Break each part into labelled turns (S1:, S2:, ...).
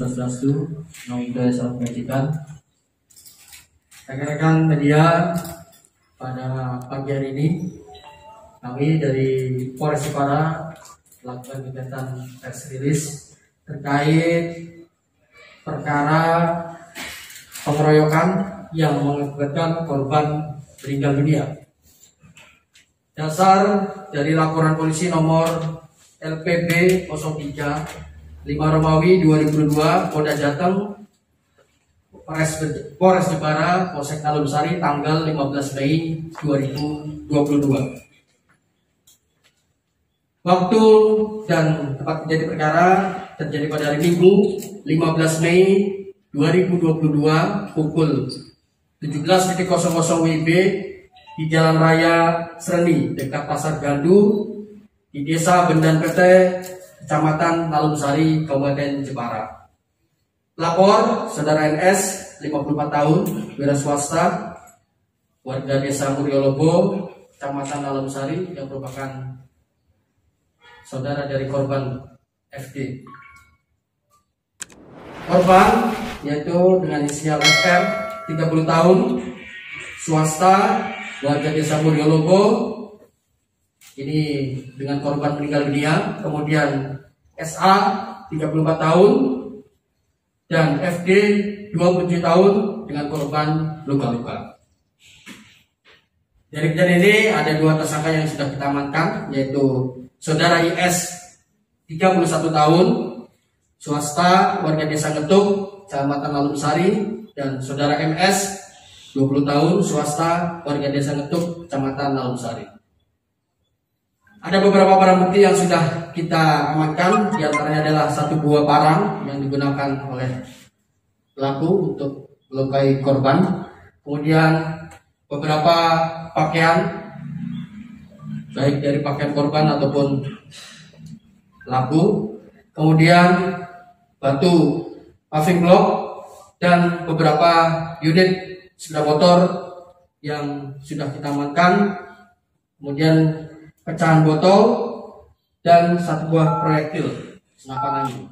S1: Swastiastu, Namo Buddhaya, Salam Kebajikan. Rekan-rekan media, pada pagi hari ini kami dari Polres Jepara melakukan kegiatan press release terkait perkara pengeroyokan yang mengakibatkan korban meninggal dunia. Dasar dari laporan polisi nomor LPB 03 5 Romawi 2022 Polda Jateng Polres Jepara Polsek Tanjungsari tanggal 15 Mei 2022. Waktu dan tempat kejadian perkara terjadi pada hari Minggu 15 Mei 2022 pukul 17.00 WIB di Jalan Raya Sreni dekat Pasar Gandu di Desa Bendan Pete, Kecamatan Tanjungsari, Kabupaten Jepara. Lapor Saudara NS, 54 tahun, wira swasta, warga Desa Muryolobo, Kecamatan Tanjungsari, yang merupakan saudara dari korban FD. Korban yaitu dengan inisial FR, 30 tahun, swasta, warga Desa Muryolobo. Ini dengan korban meninggal dunia. Kemudian SA 34 tahun dan FD 27 tahun dengan korban luka-luka. Dari kejadian ini ada dua tersangka yang sudah kita amankan, yaitu Saudara IS 31 tahun, swasta, warga Desa Ngetuk, Kecamatan Tanjungsari, dan Saudara MS 20 tahun, swasta, warga Desa Ngetuk, Kecamatan Tanjungsari. Ada beberapa barang bukti yang sudah kita amankan, diantaranya adalah satu buah parang yang digunakan oleh pelaku untuk melukai korban, kemudian beberapa pakaian, baik dari pakaian korban ataupun pelaku, kemudian batu paving block, dan beberapa unit sepeda motor yang sudah kita amankan, kemudian pecahan botol, dan satu buah proyektil senapan angin.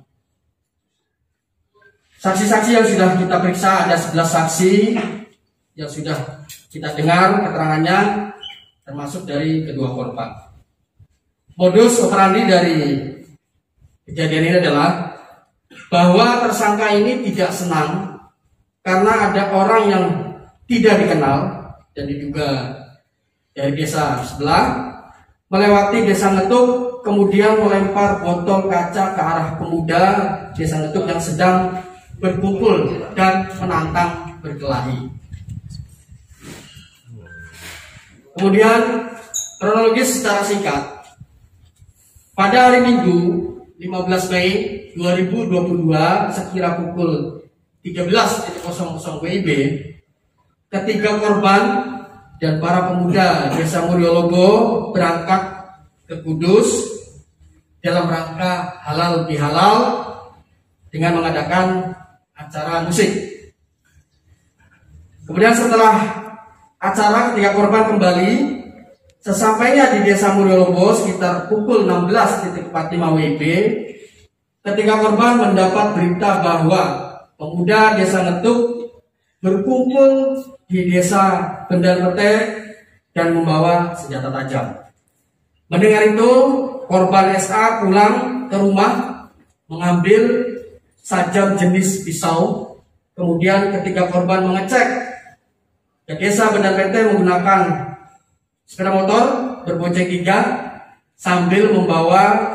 S1: Saksi-saksi yang sudah kita periksa ada 11 saksi yang sudah kita dengar keterangannya, termasuk dari kedua korban. Modus operandi dari kejadian ini adalah bahwa tersangka ini tidak senang karena ada orang yang tidak dikenal dan diduga dari desa sebelah melewati Desa Ngetuk, kemudian melempar botol kaca ke arah pemuda Desa Ngetuk yang sedang berkumpul dan menantang berkelahi. Kemudian kronologis secara singkat, pada hari Minggu 15 Mei 2022 sekira pukul 13.00 WIB, ketiga korban dan para pemuda Desa Muryolobo berangkat ke Kudus dalam rangka halal bihalal dengan mengadakan acara musik. Kemudian setelah acara, ketiga korban kembali. Sesampainya di Desa Muryolobo sekitar pukul 16.45 WIB, ketiga korban mendapat berita bahwa pemuda Desa Ngetuk berkumpul di Desa Bendan Pete dan membawa senjata tajam. Mendengar itu, korban SA pulang ke rumah mengambil sajam jenis pisau. Kemudian ketika korban mengecek ke Desa Bendan Pete menggunakan sepeda motor berboncengan 3 sambil membawa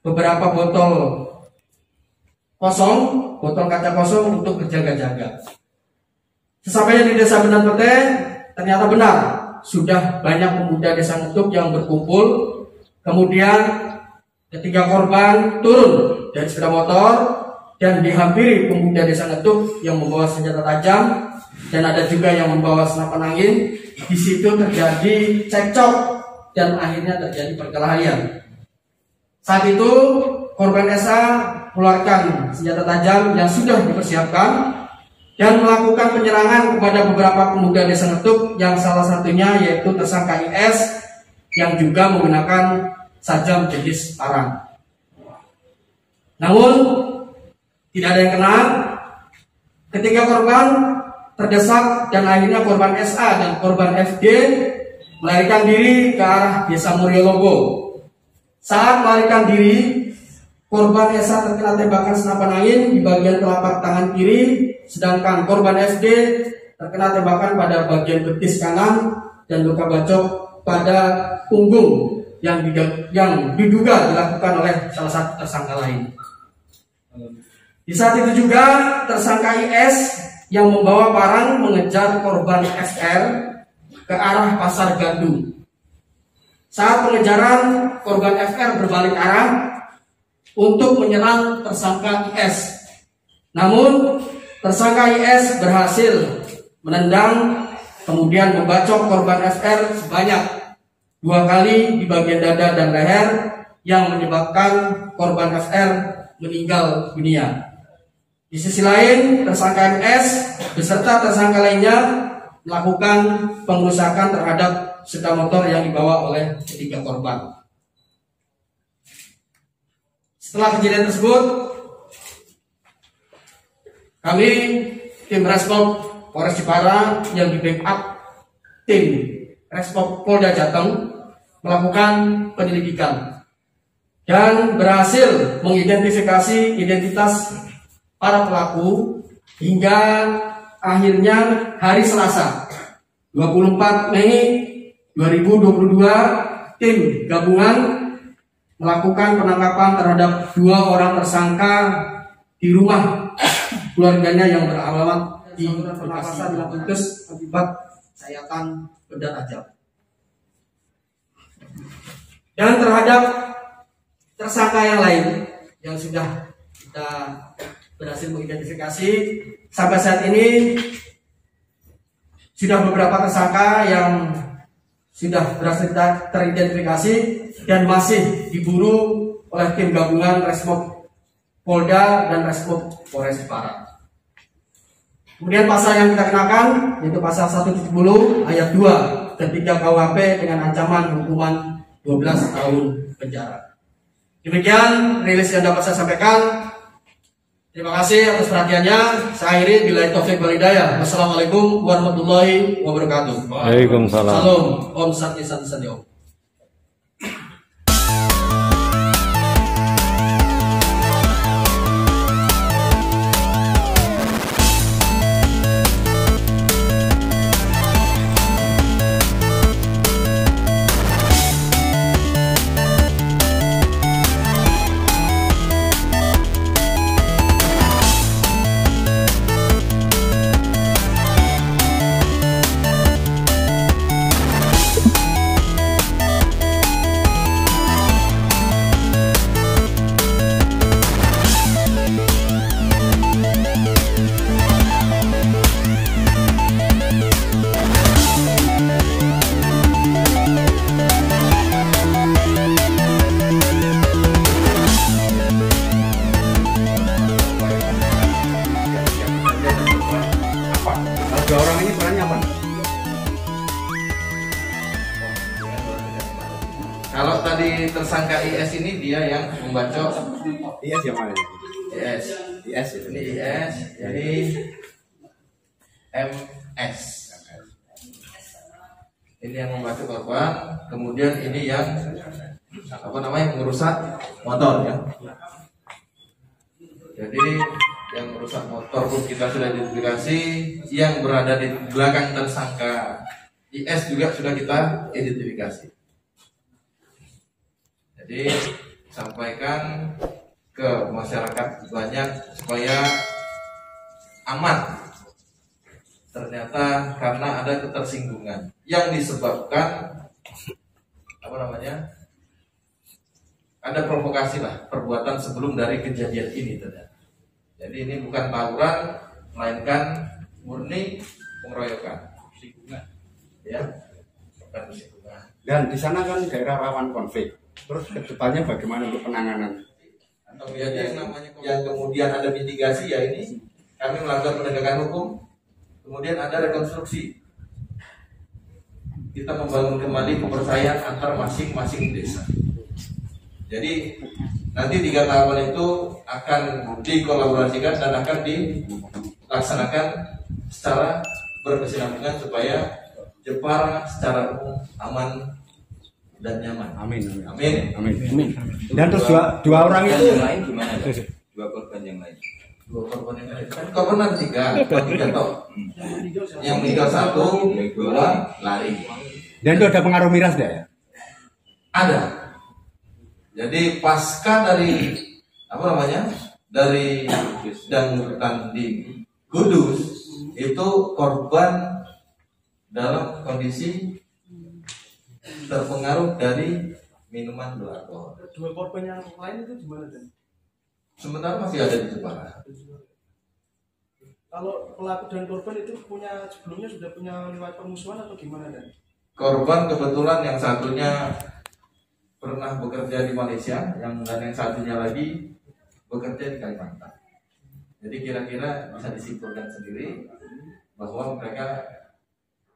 S1: beberapa botol kosong, botol kaca kosong untuk berjaga-jaga. Sesampainya di Desa Bendan Pete, ternyata benar sudah banyak pemuda Desa Ngetuk yang berkumpul. Kemudian ketiga korban turun dari sepeda motor dan dihampiri pemuda Desa Ngetuk yang membawa senjata tajam dan ada juga yang membawa senapan angin. Di situ terjadi cekcok dan akhirnya terjadi perkelahian. Saat itu korban SA mengeluarkan senjata tajam yang sudah dipersiapkan dan melakukan penyerangan kepada beberapa pemuda Desa Ngetuk, yang salah satunya yaitu tersangka IS yang juga menggunakan sajam jenis parang. Namun tidak ada yang kena. Ketika korban terdesak dan akhirnya korban SA dan korban FD melarikan diri ke arah Desa Muryolobo. Saat melarikan diri, korban SA terkena tembakan senapan angin di bagian telapak tangan kiri, sedangkan korban FD terkena tembakan pada bagian betis kanan dan luka bacok pada punggung yang diduga dilakukan oleh salah satu tersangka lain. Di saat itu juga tersangka IS yang membawa barang mengejar korban FR ke arah Pasar Gandum. Saat pengejaran, korban FR berbalik arah untuk menyerang tersangka IS. Namun tersangka IS berhasil menendang kemudian membacok korban FR sebanyak 2 kali di bagian dada dan leher yang menyebabkan korban FR meninggal dunia. Di sisi lain, tersangka MS beserta tersangka lainnya melakukan pengerusakan terhadap sepeda motor yang dibawa oleh ketiga korban. Setelah kejadian tersebut, kami tim Respon Polres Jepara yang di backup tim Respon Polda Jateng melakukan penyelidikan dan berhasil mengidentifikasi identitas para pelaku hingga akhirnya hari Selasa 24 Mei 2022 tim gabungan melakukan penangkapan terhadap 2 orang tersangka di rumah keluarganya yang beralamat di pernapasan yang putus akibat sayatan benda tajam. Dan terhadap tersangka yang lain yang sudah kita berhasil mengidentifikasi sampai saat ini sudah beberapa tersangka yang sudah berhasil teridentifikasi dan masih diburu oleh tim gabungan Resmob Polda dan Resmob Polres Jepara. Kemudian pasal yang kita kenakan yaitu pasal 170 ayat 2 ketiga KUHP dengan ancaman hukuman 12 tahun penjara. Demikian rilis yang dapat saya sampaikan. Terima kasih atas perhatiannya. Saya akhiri billahi taufik wal hidayah. Wassalamualaikum warahmatullahi wabarakatuh.
S2: Waalaikumsalam.
S1: Salam. Om Santi Santi Santi Om.
S3: Kalau tadi tersangka IS ini dia yang membacok.
S2: IS yang mana?
S3: IS.
S2: IS itu.
S3: Ini IS, jadi MS. Ini yang membacok korban, kemudian ini yang merusak motor ya. Jadi yang merusak motor pun kita sudah identifikasi, yang berada di belakang tersangka IS juga sudah kita identifikasi. Jadi sampaikan ke masyarakat banyak supaya aman. Ternyata karena ada ketersinggungan yang disebabkan ada provokasi lah perbuatan sebelum dari kejadian ini ternyata. Jadi ini bukan tawuran, melainkan murni pengeroyokan, persinggungan, ya, bukan persinggungan.
S2: Dan di sana kan daerah rawan konflik. Terus kedepannya bagaimana untuk penanganan?
S3: Atau yang kemudian ada mitigasi ya ini kami melakukan penegakan hukum, kemudian ada rekonstruksi. Kita membangun kembali kepercayaan antar masing-masing desa. Jadi Nanti 3 tahapan itu akan dikolaborasikan dan akan dilaksanakan secara berkesinambungan supaya Jepara secara umum aman dan nyaman.
S2: Amin.
S3: Amin.
S2: Amin. Dan terus dua orang itu
S4: yang lain gimana? Dua korban yang lain.
S3: Dua korban yang lain. Kan korban ada 3 toh. Yang meninggal 1, 2 lari.
S2: dan itu ada pengaruh miras enggak ya?
S3: Ada. Jadi pasca dari dari dangdutan di Kudus itu korban dalam kondisi terpengaruh dari minuman beralkohol.
S1: Dua korban yang lain itu gimana Dan?
S3: Sementara masih ada di Jepara.
S1: Kalau pelaku dan korban itu sebelumnya sudah punya riwayat permusuhan atau gimana Dan?
S3: Korban kebetulan yang satunya pernah bekerja di Malaysia, dan yang satunya lagi bekerja di Kalimantan. Jadi kira-kira bisa disimpulkan sendiri bahwa mereka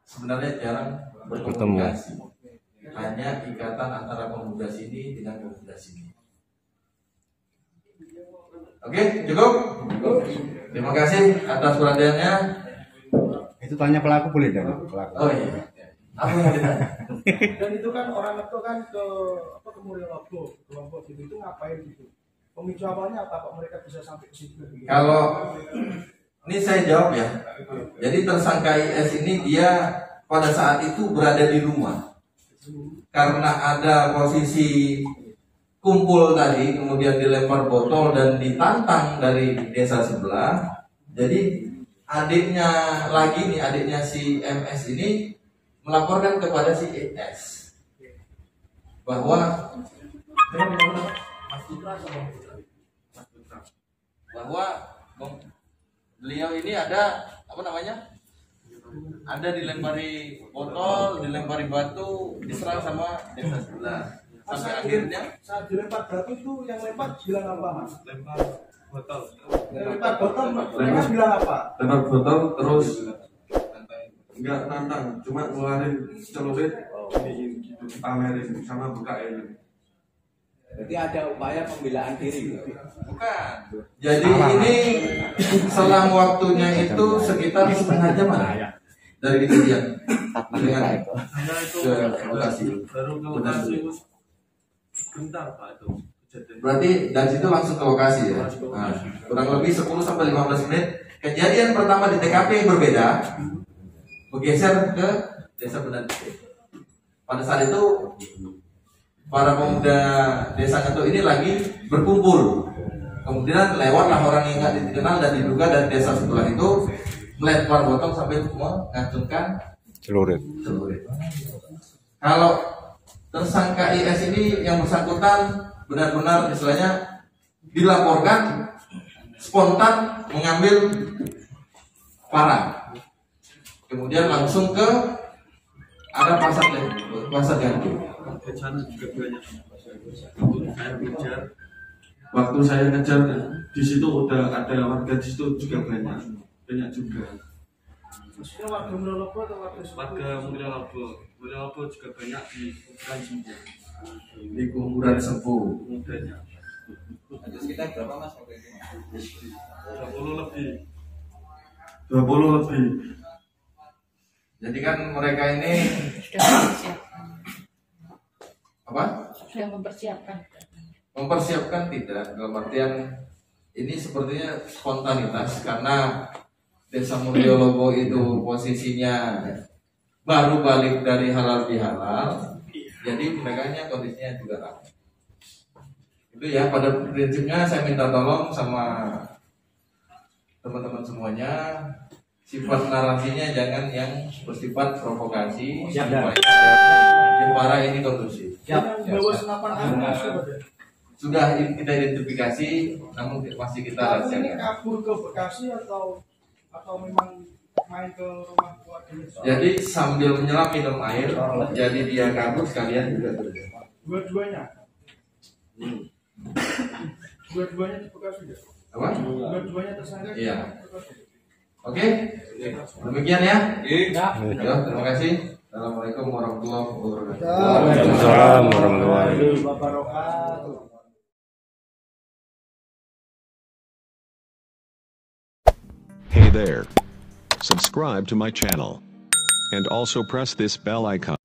S3: sebenarnya jarang berkomunikasi. Hanya ikatan antara pemuda sini dengan pemuda sini. Oke, cukup? Terima kasih atas perhatiannya.
S2: Itu tanya pelaku boleh dan pelaku.
S3: Oh iya. Apa yang mau ditanya?
S1: Dan itu kan orang itu kan ke Muryolobo, ke Lombok gitu, itu ngapain gitu? Pemicu awalnya apa Pak mereka bisa sampai ke situ?
S3: Kalau ini saya jawab ya. Jadi tersangka IS ini dia pada saat itu berada di rumah. Karena ada posisi kumpul tadi, kemudian dilempar botol dan ditantang dari desa sebelah. Jadi adiknya si MS ini melaporkan kepada si ES bahwa beliau ini ada ada dilempari botol, dilempari batu, diserang sama desa sebelah. Sampai akhirnya
S1: saat dilempar batu itu yang lempar bilang apa Mas?
S3: lempar botol.
S1: Lempar botol mereka bilang apa?
S5: Lempar botol terus enggak nantang, cuma ngeluarin celurit dipamerin sama buka ini.
S4: Jadi ada upaya pembelaan diri.
S3: Bukan. Jadi ini selang waktunya itu sekitar setengah jam dari kejadian dengan ke lokasi.
S5: Baru ke lokasi bentar Pak itu kejadian.
S3: Berarti dari situ langsung ke lokasi ya. Nah, kurang lebih 10 sampai 15 menit. Kejadian pertama di TKP yang berbeda bergeser ke desa Benandike. Pada saat itu para pemuda desa Ngetuk ini lagi berkumpul. Kemudian lewatlah orang yang nggak dikenal dan diduga dari desa sebelah itu melempar botol sampai mengacungkan celurit. Kalau tersangka IS ini yang bersangkutan benar-benar istilahnya dilaporkan spontan mengambil parang. Kemudian langsung ke arah pasar ganti.
S5: Waktu saya ngejar di situ udah ada warga di situ juga banyak juga.
S1: Maksudnya warga Muryolobo atau warga
S5: Muryolobo juga banyak di kuburan sembuh.
S3: Di kuburan sembuh.
S5: Banyak.
S4: Ada sekitar berapa Mas waktu itu?
S5: 20 lebih. 20 lebih.
S3: Jadi kan mereka ini
S6: sudah mempersiapkan.
S3: apa?
S6: Sudah mempersiapkan.
S3: Mempersiapkan tidak, dalam artian ini sepertinya spontanitas karena desa Muryolobo itu posisinya baru balik dari halal bihalal, jadi mereka kondisinya juga ramai. Itu ya, pada prinsipnya saya minta tolong sama teman-teman semuanya, sifat narasinya jangan yang bersifat provokasi supaya Jepara ini kondusif.
S1: yang bawa senapan angin
S3: Sudah kita identifikasi, namun masih kita
S1: ini
S3: rahasiakan.
S1: kabur ke Bekasi atau memang main ke rumah keluarganya?
S3: Jadi sambil menyelam minum air, jadi dia kabur sekalian juga terjadi.
S1: Dua-duanya di Bekasi ya?
S3: Apa?
S1: Dua-duanya tersangka?
S3: Iya. Oke, demikian ya. Ya, terima kasih. Assalamualaikum warahmatullahi wabarakatuh.
S2: Waalaikumsalam warahmatullahi
S1: wabarakatuh.
S7: there. Subscribe to my channel. And also press this bell icon.